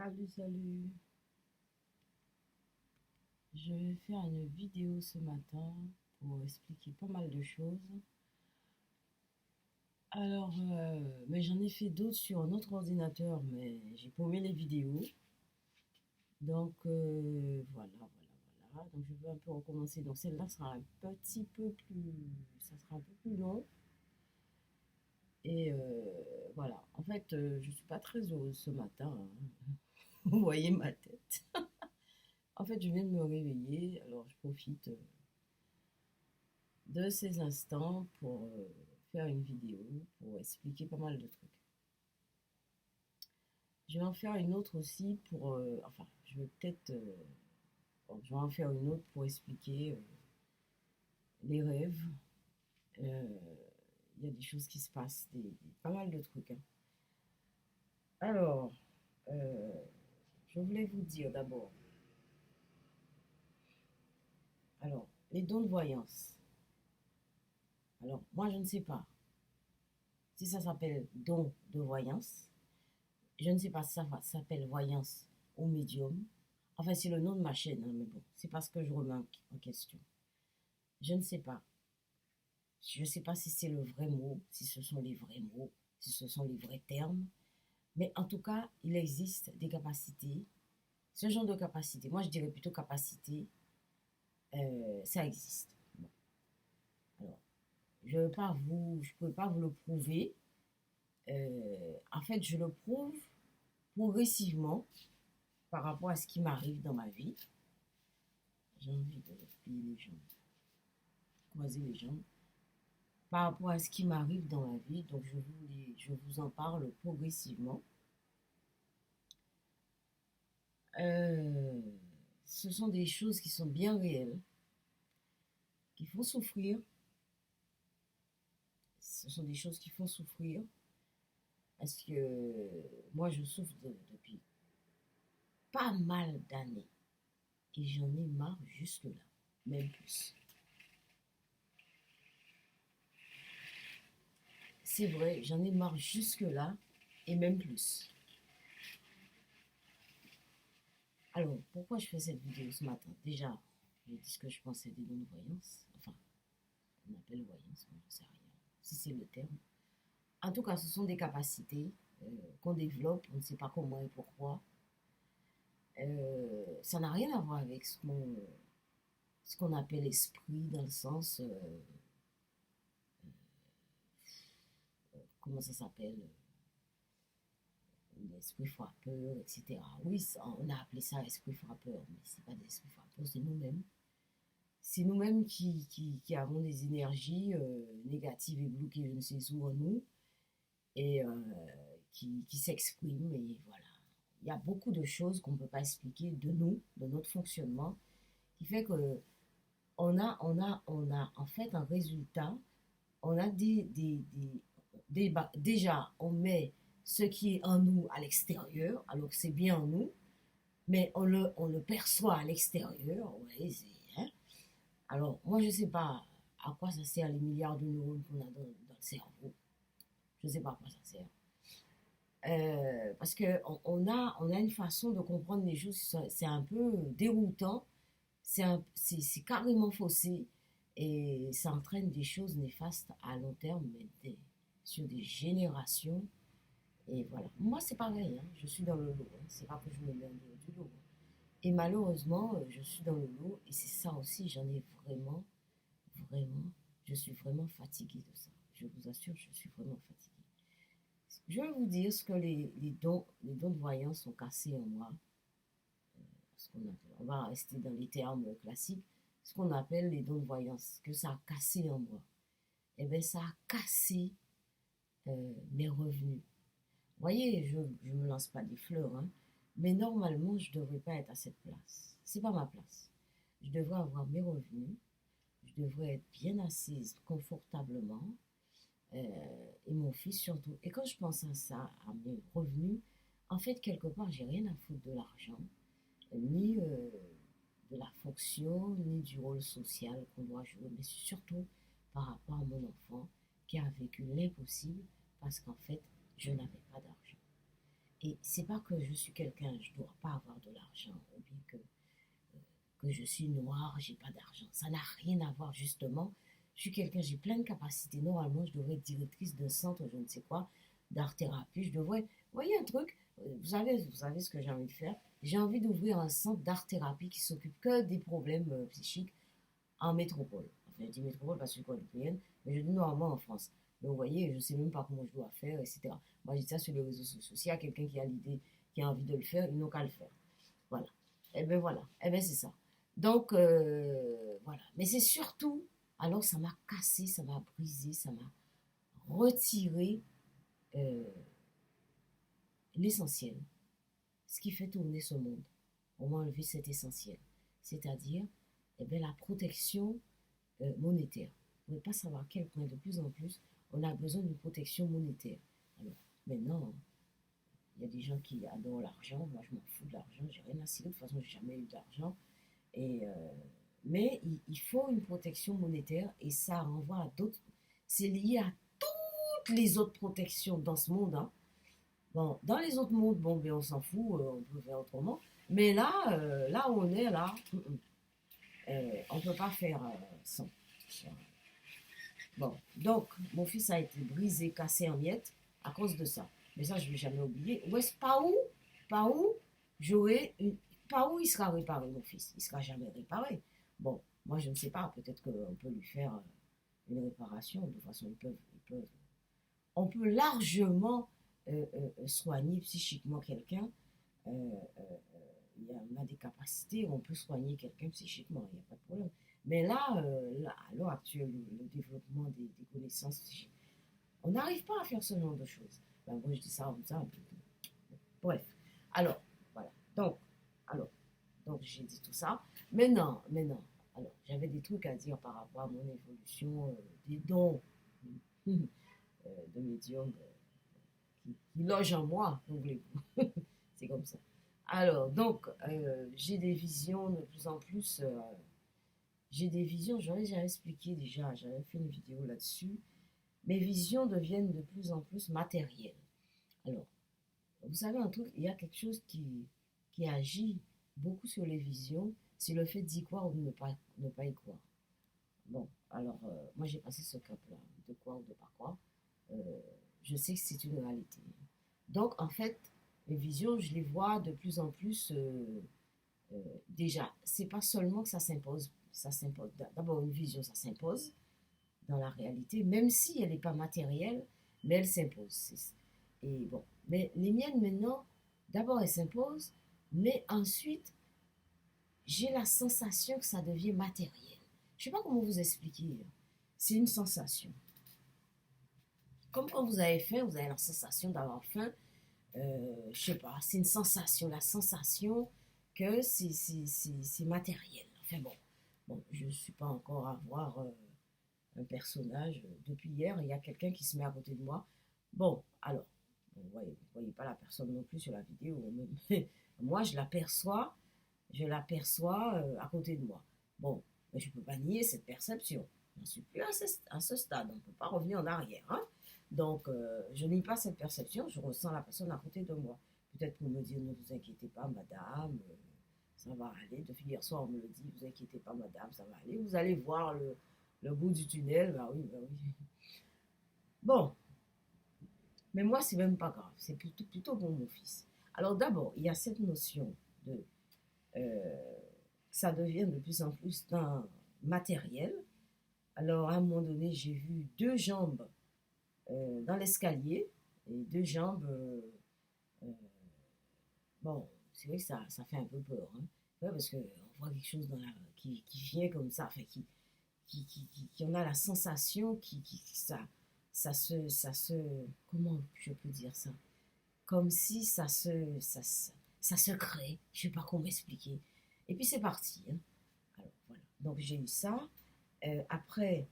Salut, salut. Je vais faire une vidéo ce matin pour expliquer pas mal de choses. Mais j'en ai fait d'autres sur un autre ordinateur, mais j'ai paumé les vidéos. Voilà. Donc je vais un peu recommencer. Donc celle-là sera un petit peu plus, ça sera un peu plus long. Et voilà. En fait, je suis pas très heureuse ce matin, hein. Vous voyez ma tête. En fait, je viens de me réveiller, alors je profite de ces instants pour faire une vidéo, pour expliquer pas mal de trucs. Je vais en faire une autre aussi pour... je vais peut-être... bon, je vais en faire une autre pour expliquer les rêves. Euh, Il y a des choses qui se passent, pas mal de trucs, hein. Alors, euh, je voulais vous dire d'abord, les dons de voyance. Alors, moi, je ne sais pas si ça s'appelle don de voyance. Je ne sais pas si ça s'appelle voyance ou médium. Enfin, c'est le nom de ma chaîne, hein, mais bon, c'est parce que je remarque en question. Je ne sais pas. Je ne sais pas si c'est le vrai mot, si ce sont les vrais mots, si ce sont les vrais termes. Mais en tout cas, il existe des capacités. Ce genre de capacité, moi je dirais plutôt capacité, ça existe. Bon, alors, je peux pas vous le prouver. En fait, je le prouve progressivement par rapport à ce qui m'arrive dans ma vie. J'ai envie de plier les jambes, croiser les jambes. Par rapport à ce qui m'arrive dans ma vie, donc je vous en parle progressivement. Euh, Ce sont des choses qui sont bien réelles, qui font souffrir. Ce sont des choses qui font souffrir parce que moi je souffre depuis pas mal d'années et j'en ai marre jusque-là, même plus. C'est vrai, j'en ai marre jusque-là et même plus. Alors, pourquoi je fais cette vidéo ce matin? Déjà, j'ai dit ce que je pensais des dons de voyance. Enfin, on appelle voyance, mais je ne sais rien, si c'est le terme. En tout cas, ce sont des capacités qu'on développe, on ne sait pas comment et pourquoi. Ça n'a rien à voir avec ce qu'on appelle esprit, dans le sens, comment ça s'appelle, l'esprit frappeur, etc. Oui, on a appelé ça esprit frappeur, mais ce n'est pas des esprits frappeurs, c'est nous-mêmes. C'est nous-mêmes qui avons des énergies négatives et bloquées, je ne sais où en nous, et qui s'expriment, et voilà. Il y a beaucoup de choses qu'on ne peut pas expliquer de nous, de notre fonctionnement, qui fait que on a en fait un résultat, on a déjà, on met ce qui est en nous à l'extérieur, alors que c'est bien en nous, mais on le perçoit à l'extérieur, ouais, hein. Alors, moi, je ne sais pas à quoi ça sert les milliards de neurones qu'on a dans le cerveau. Je ne sais pas à quoi ça sert. Parce qu'on on a une façon de comprendre les choses, c'est un peu déroutant, c'est carrément faussé et ça entraîne des choses néfastes à long terme, sur des générations. Et voilà. Moi, c'est pareil, hein, je suis dans le lot, hein, c'est pas que je me mets en dehors du lot, hein. Et malheureusement, je suis dans le lot et c'est ça aussi, j'en ai vraiment, je suis vraiment fatiguée de ça. Je vous assure, je suis vraiment fatiguée. Je vais vous dire ce que les dons de voyance sont cassés en moi. On va rester dans les termes classiques. Ce qu'on appelle les dons de voyance, que ça a cassé en moi. Eh bien, ça a cassé mes revenus. Vous voyez, je ne me lance pas des fleurs, hein, mais normalement, je ne devrais pas être à cette place. C'est pas ma place. Je devrais avoir mes revenus, je devrais être bien assise confortablement, et mon fils surtout. Et quand je pense à ça, à mes revenus, en fait, quelque part, j'ai rien à foutre de l'argent, ni de la fonction, ni du rôle social qu'on doit jouer, mais surtout par rapport à mon enfant qui a vécu l'impossible parce qu'en fait, je n'avais pas d'argent. Et c'est pas que je suis quelqu'un, je dois pas avoir de l'argent, ou bien que je suis noire, j'ai pas d'argent. Ça n'a rien à voir, justement. Je suis quelqu'un, j'ai plein de capacités. Normalement, je devrais être directrice d'un centre, je ne sais quoi, d'art-thérapie. Je devrais, vous voyez un truc, vous savez ce que j'ai envie de faire. J'ai envie d'ouvrir un centre d'art-thérapie qui s'occupe que des problèmes psychiques en métropole. Enfin, je dis métropole parce que je suis guadeloupéenne, mais je dis normalement en France. Mais vous voyez, je ne sais même pas comment je dois faire, etc. Moi, je dis ça sur les réseaux sociaux. S'il y a quelqu'un qui a l'idée, qui a envie de le faire, ils n'ont qu'à le faire. Voilà. Eh bien, voilà. Eh bien, c'est ça. Donc, voilà. Mais c'est surtout, alors ça m'a cassé, ça m'a brisé, ça m'a retiré euh, l'essentiel. Ce qui fait tourner ce monde. On m'a enlevé cet essentiel. C'est-à-dire, eh bien, la protection monétaire. Vous ne pouvez pas savoir à quel point de plus en plus on a besoin d'une protection monétaire. Alors, maintenant, il y a des gens qui adorent l'argent. Moi, je m'en fous de l'argent. J'ai rien à cirer. De toute façon, j'ai jamais eu d'argent. Et, mais il faut une protection monétaire et ça renvoie à d'autres. C'est lié à toutes les autres protections dans ce monde. Hein. Bon, dans les autres mondes, bon, ben, on s'en fout, on peut faire autrement. Mais là, là où on est, là, on ne peut pas faire sans. Bon, donc, mon fils a été brisé, cassé en miettes à cause de ça. Mais ça, je ne vais jamais oublier. Où est-ce, pas où, j'aurais une, pas où il sera réparé, mon fils. Il ne sera jamais réparé. Bon, moi, je ne sais pas. Peut-être qu'on peut lui faire une réparation. De toute façon, ils peuvent. On peut largement soigner psychiquement quelqu'un. Euh, euh, on a des capacités, on peut soigner quelqu'un psychiquement, il n'y a pas de problème. Mais là, là à l'heure actuelle, le développement des connaissances psychiques, on n'arrive pas à faire ce genre de choses. Ben, moi, je dis ça comme ça un peu. Bref, alors, voilà. Alors, donc j'ai dit tout ça. Maintenant, alors, j'avais des trucs à dire par rapport à mon évolution, des dons de médium qui logent en moi, voulez-vous. C'est comme ça. Alors, donc, j'ai des visions de plus en plus. J'ai des visions, j'aurais déjà expliqué déjà, j'avais fait une vidéo là-dessus. Mes visions deviennent de plus en plus matérielles. Alors, vous savez un truc, il y a quelque chose qui agit beaucoup sur les visions, c'est le fait d'y croire ou de ne pas y croire. Bon, alors, moi j'ai passé ce cap-là, de croire ou de ne pas croire. Euh, je sais que c'est une réalité. Donc, en fait, les visions, je les vois de plus en plus. Déjà, c'est pas seulement que ça s'impose. Ça s'impose. D'abord, une vision, ça s'impose dans la réalité, même si elle n'est pas matérielle, mais elle s'impose. Et bon, mais les miennes maintenant, d'abord elles s'imposent, mais ensuite j'ai la sensation que ça devient matériel. Je ne sais pas comment vous expliquer. C'est une sensation. Comme quand vous avez faim, vous avez la sensation d'avoir faim. Je sais pas, c'est une sensation, la sensation que c'est matériel. Enfin bon, je ne suis pas encore à voir un personnage. Depuis hier, il y a quelqu'un qui se met à côté de moi. Bon, alors, vous ne voyez pas la personne non plus sur la vidéo, mais moi je l'aperçois à côté de moi. Bon, mais je ne peux pas nier cette perception. Je ne suis plus à ce stade, on ne peut pas revenir en arrière. Hein. Donc, je n'ai pas cette perception, je ressens la personne à côté de moi. Peut-être pour me dire, ne vous inquiétez pas, madame, ça va aller. Depuis hier soir, on me le dit, ne vous inquiétez pas, madame, ça va aller. Vous allez voir le bout du tunnel, bah oui, bah oui. Bon, mais moi, c'est même pas grave, c'est plutôt pour mon fils. Alors d'abord, il y a cette notion de euh, ça devient de plus en plus d'un matériel. Alors à un moment donné, j'ai vu deux jambes dans l'escalier et deux jambes. Euh, bon, c'est vrai que ça fait un peu peur, hein. Ouais, parce qu'on voit quelque chose qui vient comme ça, enfin, qui en a la sensation, ça se, comment je peux dire ça? Comme si ça se crée, je sais pas comment expliquer. Et puis c'est parti, hein. Alors voilà, donc j'ai eu ça. Après,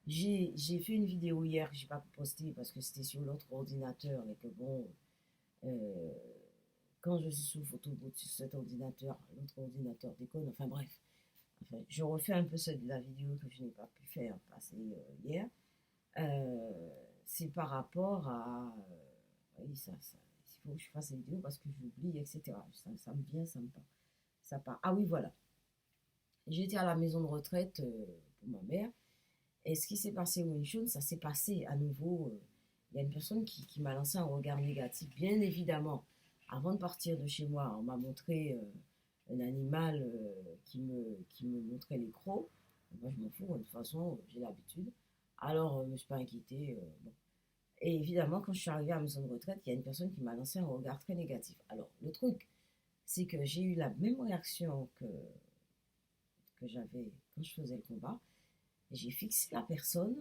j'ai fait une vidéo hier que j'ai pas postée parce que c'était sur l'autre ordinateur et que bon, euh, quand je suis sous photobooth sur cet ordinateur, l'autre ordinateur déconne, enfin bref. Enfin, je refais un peu la vidéo que je n'ai pas pu faire passer hier. C'est par rapport à... oui, il faut que je fasse la vidéo parce que j'oublie, etc. Ça me vient, ça me part. Ça part. Ah oui, voilà. J'étais à la maison de retraite pour ma mère. Et ce qui s'est passé au Winchun, ça s'est passé à nouveau. Il y a une personne qui m'a lancé un regard négatif. Bien évidemment, avant de partir de chez moi, on m'a montré un animal qui me montrait les crocs. Moi, je m'en fous, de toute façon, j'ai l'habitude. Alors, je ne me suis pas inquiétée. Bon. Et évidemment, quand je suis arrivée à la maison de retraite, il y a une personne qui m'a lancé un regard très négatif. Alors, le truc, c'est que j'ai eu la même réaction que j'avais quand je faisais le combat. J'ai fixé la personne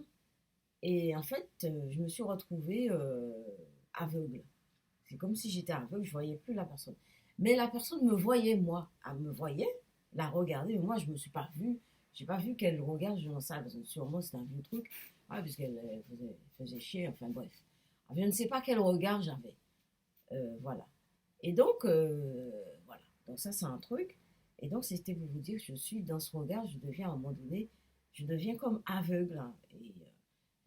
et en fait, je me suis retrouvée aveugle. C'est comme si j'étais aveugle, je ne voyais plus la personne. Mais la personne me voyait, moi. Elle me voyait, la regardait, mais moi, je ne me suis pas vue. Je n'ai pas vu qu'elle regarde dans ça, parce que sûrement c'était un vieux truc, ouais, puisqu'elle faisait chier, enfin bref. Je ne sais pas quel regard j'avais. Voilà. Et donc, voilà. Donc ça, c'est un truc. Et donc, c'était pour vous dire, je suis dans ce regard, je deviens à un moment donné, je deviens comme aveugle, hein. Et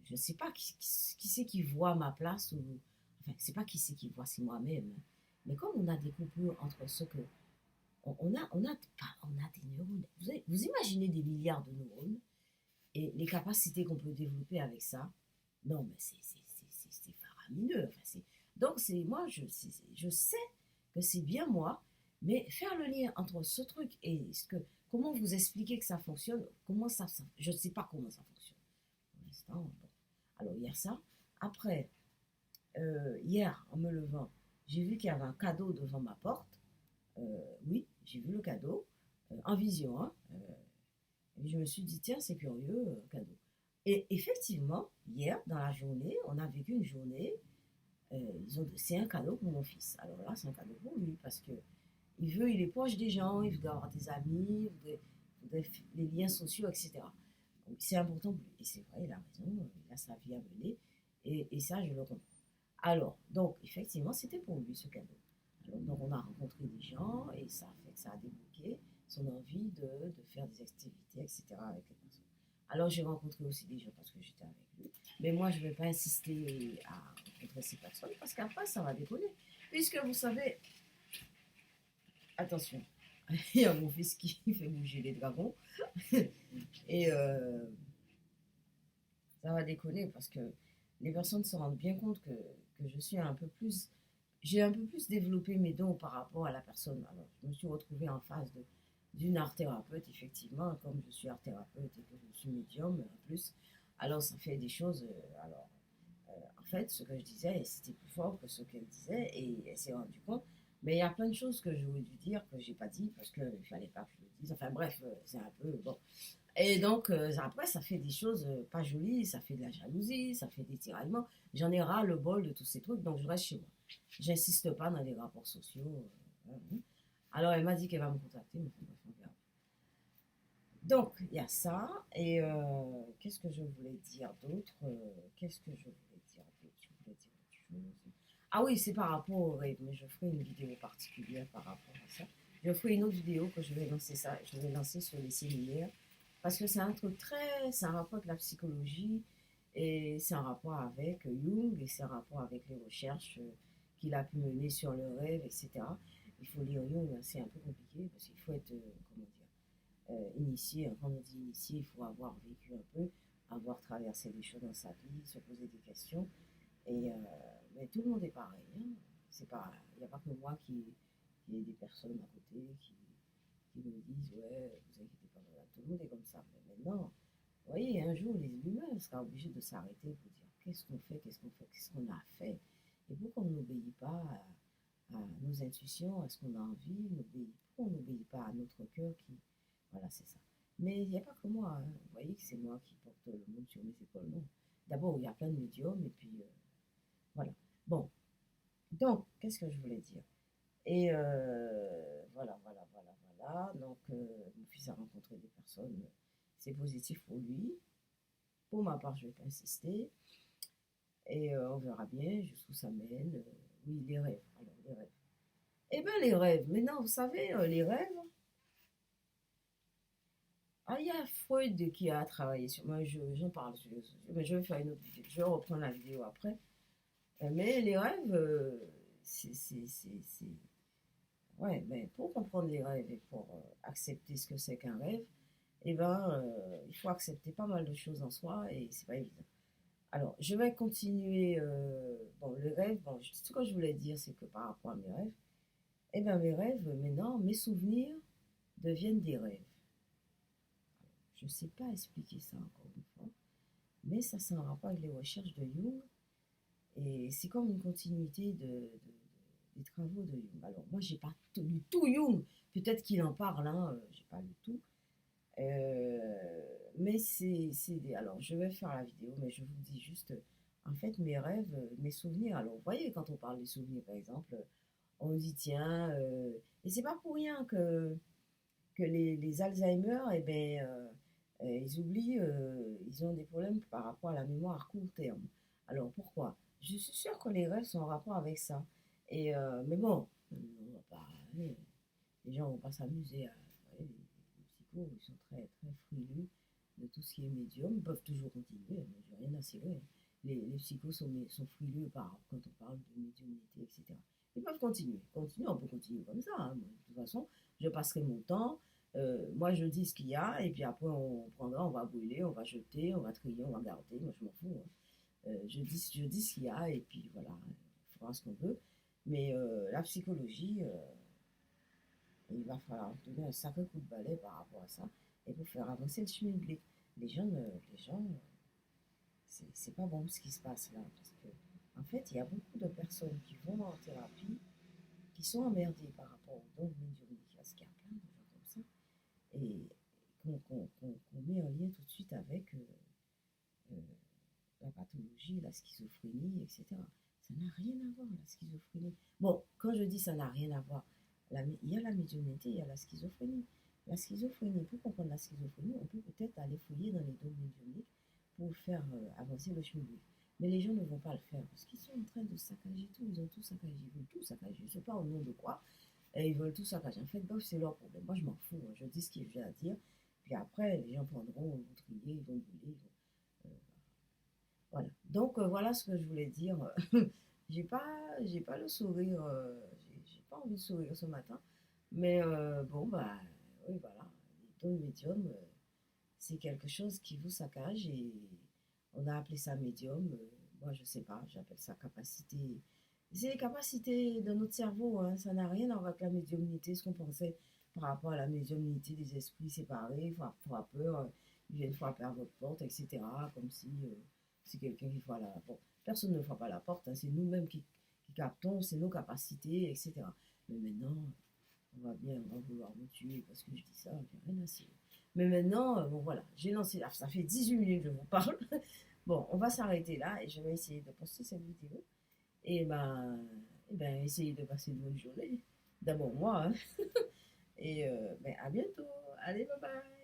je ne sais pas qui c'est qui voit ma place, ou, enfin, c'est pas qui c'est qui voit, c'est moi-même. Mais comme on a des coupures entre ce que... On a des neurones. Vous imaginez des milliards de neurones et les capacités qu'on peut développer avec ça. Non, mais c'est faramineux. Enfin, donc, moi, je sais que c'est bien moi, mais faire le lien entre ce truc et comment vous expliquer que ça fonctionne, je ne sais pas comment ça fonctionne. Pour l'instant, bon. Alors, il y a ça. Après, hier, en me levant, j'ai vu qu'il y avait un cadeau devant ma porte. Oui, j'ai vu le cadeau, en vision, hein. Et je me suis dit, tiens, c'est curieux, cadeau. Et effectivement, hier, dans la journée, on a vécu une journée. C'est un cadeau pour mon fils. Alors là, c'est un cadeau pour lui parce que il est proche des gens, il veut avoir des amis, les liens sociaux, etc. Donc c'est important pour lui. Et c'est vrai, il a raison, il a sa vie à mener. Et ça, je le comprends. Alors, donc, effectivement, c'était pour lui ce cadeau. Alors, donc, on a rencontré des gens et ça a fait que ça a débloqué son envie de faire des activités, etc. avec les personnes. Alors, j'ai rencontré aussi des gens parce que j'étais avec lui. Mais moi, je ne vais pas insister à rencontrer ces personnes parce qu'après, ça va déconner. Puisque vous savez, attention, il y a mon fils qui fait bouger les dragons. Et ça va déconner parce que les personnes se rendent bien compte que je suis un peu plus. J'ai un peu plus développé mes dons par rapport à la personne. Alors, je me suis retrouvée en face d'une art thérapeute, effectivement, comme je suis art thérapeute et que je suis médium en plus. Alors, ça fait des choses. En fait, ce que je disais, c'était plus fort que ce qu'elle disait et elle s'est rendue compte. Mais il y a plein de choses que j'aurais dû dire que j'ai pas dit parce qu'il ne fallait pas que je le dise. Enfin bref, c'est un peu bon. Et donc après, ça fait des choses pas jolies, ça fait de la jalousie, ça fait des tiraillements. J'en ai ras le bol de tous ces trucs, donc je reste chez moi. J'insiste pas dans les rapports sociaux. Alors elle m'a dit qu'elle va me contacter, mais bref, on verra. Donc il y a ça. Et qu'est-ce que je voulais dire d'autre? Qu'est-ce que je voulais dire d'autre? Je voulais dire autre chose. Ah oui, c'est par rapport au rêve, mais je ferai une vidéo particulière par rapport à ça. Je ferai une autre vidéo que je vais lancer ça. Je vais lancer sur les séminaires. Parce que c'est un truc c'est un rapport avec la psychologie et c'est un rapport avec Jung et c'est un rapport avec les recherches qu'il a pu mener sur le rêve, etc. Il faut lire Jung, c'est un peu compliqué parce qu'il faut être, comment dire, initié. Quand on dit initié, il faut avoir vécu un peu, avoir traversé des choses dans sa vie, se poser des questions. Et, mais tout le monde est pareil, hein. Il n'y a pas que moi qui ai des personnes à côté qui me disent ouais, vous inquiétez pas, voilà, tout le monde est comme ça. Mais maintenant, vous voyez, un jour, les humains seront obligés de s'arrêter pour dire qu'est-ce qu'on fait, qu'est-ce qu'on a fait, et pourquoi on n'obéit pas à nos intuitions, à ce qu'on a envie, pourquoi on n'obéit pas à notre cœur qui. Voilà, c'est ça. Mais il n'y a pas que moi, hein. Vous voyez que c'est moi qui porte le monde sur mes épaules, non. D'abord, il y a plein de médiums, et puis voilà. Bon, donc, qu'est-ce que je voulais dire? Et voilà. Donc, mon fils a rencontré des personnes. C'est positif pour lui. Pour ma part, je ne vais pas insister. Et on verra bien jusqu'où ça mène. Oui, les rêves. Alors, les rêves. Eh bien, les rêves. Maintenant, vous savez, les rêves. Ah, il y a Freud qui a travaillé sur moi. J'en parle. Mais je vais faire une autre vidéo. Je vais reprendre la vidéo après. Mais les rêves, c'est... Ouais, mais pour comprendre les rêves et pour accepter ce que c'est qu'un rêve, eh ben, il faut accepter pas mal de choses en soi et c'est pas évident. Alors, je vais continuer. Bon, le rêve, bon, ce que je voulais dire, c'est que par rapport à mes rêves, eh bien, mes rêves, maintenant, mes souvenirs deviennent des rêves. Je ne sais pas expliquer ça encore une fois, mais ça, c'est un rapport avec les recherches de Jung et c'est comme une continuité des travaux de Jung. Alors, moi, j'ai pas lu tout Jung, peut-être qu'il en parle, hein, j'ai pas lu tout. Mais alors, je vais faire la vidéo, mais je vous dis juste, en fait, mes rêves, mes souvenirs. Alors, vous voyez, quand on parle des souvenirs, par exemple, on dit, tiens, et c'est pas pour rien que les Alzheimer, eh ben, ils oublient, ils ont des problèmes par rapport à la mémoire à court terme. Alors, pourquoi? Je suis sûre que les rêves sont en rapport avec ça. Mais bon, on va pas, les gens vont pas s'amuser à. Ouais, les psychos, ils sont très, très frileux de tout ce qui est médium. Ils peuvent toujours continuer, hein, j'ai rien à cirer. Les psychos sont frileux quand on parle de médiumnité, etc. Ils peuvent continuer, on peut continuer comme ça, hein. De toute façon, je passerai mon temps. Moi, je dis ce qu'il y a, et puis après, on prendra, on va brûler, on va jeter, on va trier, on va garder. Moi, je m'en fous, hein. Je dis ce qu'il y a, et puis voilà, on fera ce qu'on veut. Mais la psychologie, il va falloir donner un sacré coup de balai par rapport à ça et pour faire avancer le schmilblick. Les gens, c'est pas bon ce qui se passe là parce que en fait, il y a beaucoup de personnes qui vont en thérapie qui sont emmerdées par rapport au don médiumnique parce qu'il y a plein de gens comme ça et qu'on met en lien tout de suite avec euh, la pathologie, la schizophrénie, etc. Ça n'a rien à voir, la schizophrénie. Bon, quand je dis ça n'a rien à voir, il y a la médiumnité, il y a la schizophrénie. La schizophrénie, pour comprendre la schizophrénie, on peut peut-être aller fouiller dans les dons médiumniques pour faire avancer le chemin. Mais les gens ne vont pas le faire parce qu'ils sont en train de saccager tout, ils ont tout saccagé, ils veulent tout saccager, je ne sais pas au nom de quoi, et ils veulent tout saccager. En fait, bof, c'est leur problème. Moi, je m'en fous, hein. Je dis ce que j'ai à dire, puis après, les gens prendront, ils vont trier, ils vont brûler, voilà. Donc voilà ce que je voulais dire. J'ai pas le sourire, j'ai pas envie de sourire ce matin. Mais bon bah oui voilà, les dons médium, c'est quelque chose qui vous saccage et on a appelé ça médium. Moi je sais pas, j'appelle ça capacité. C'est les capacités de notre cerveau, hein, ça n'a rien à voir avec la médiumnité, ce qu'on pensait par rapport à la médiumnité des esprits séparés, frappeurs, ils viennent frapper à votre porte, etc. Comme si c'est quelqu'un qui frappe à la porte. Personne ne frappe à la porte, hein, c'est nous-mêmes qui captons, c'est nos capacités, etc. Mais maintenant, on va vouloir me tuer parce que je dis ça, j'ai rien à cirer. Mais maintenant, bon voilà, j'ai lancé, ça fait 18 minutes que je vous parle. Bon, on va s'arrêter là et je vais essayer de poster cette vidéo. Et ben, essayez de passer une bonne journée. D'abord moi, hein. Et ben, à bientôt. Allez, bye bye.